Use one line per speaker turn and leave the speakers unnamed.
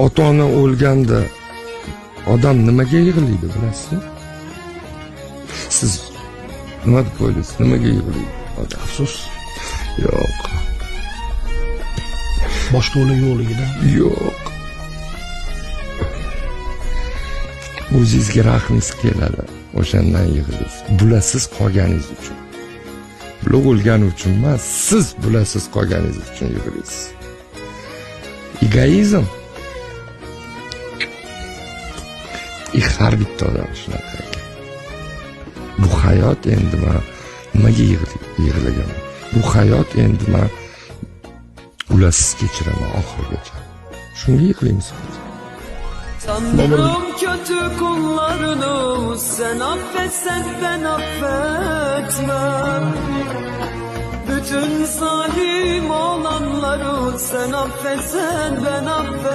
ota-ona o'lganda odam nimaga yig'laydi bilasizmi? Siz nima deb o'ylaysiz? Nimaga yig'laydi odam?
Afsus.
Yo'q.
Boshqa yo'li yo'qligidan.
Yo'q. O'zingizga rahmingiz keladi. O'shandan yig'laysiz. Bularsiz qolganingiz uchun. Bular o'lgani uchun emas, siz bularsiz qolganingiz uchun yig'laysiz. Egoizm. Har bitta odam shunaqa ekan. Bu hayot endi men nimaga yig'laganman? Bu hayot endi men ularsiz kechiraman oxirigacha. Shunga yig'laymiz.
Sanırım kötü kullarını sen affetsen ben affetmem. Bütün zalim olanları sen affetsen ben affetmem.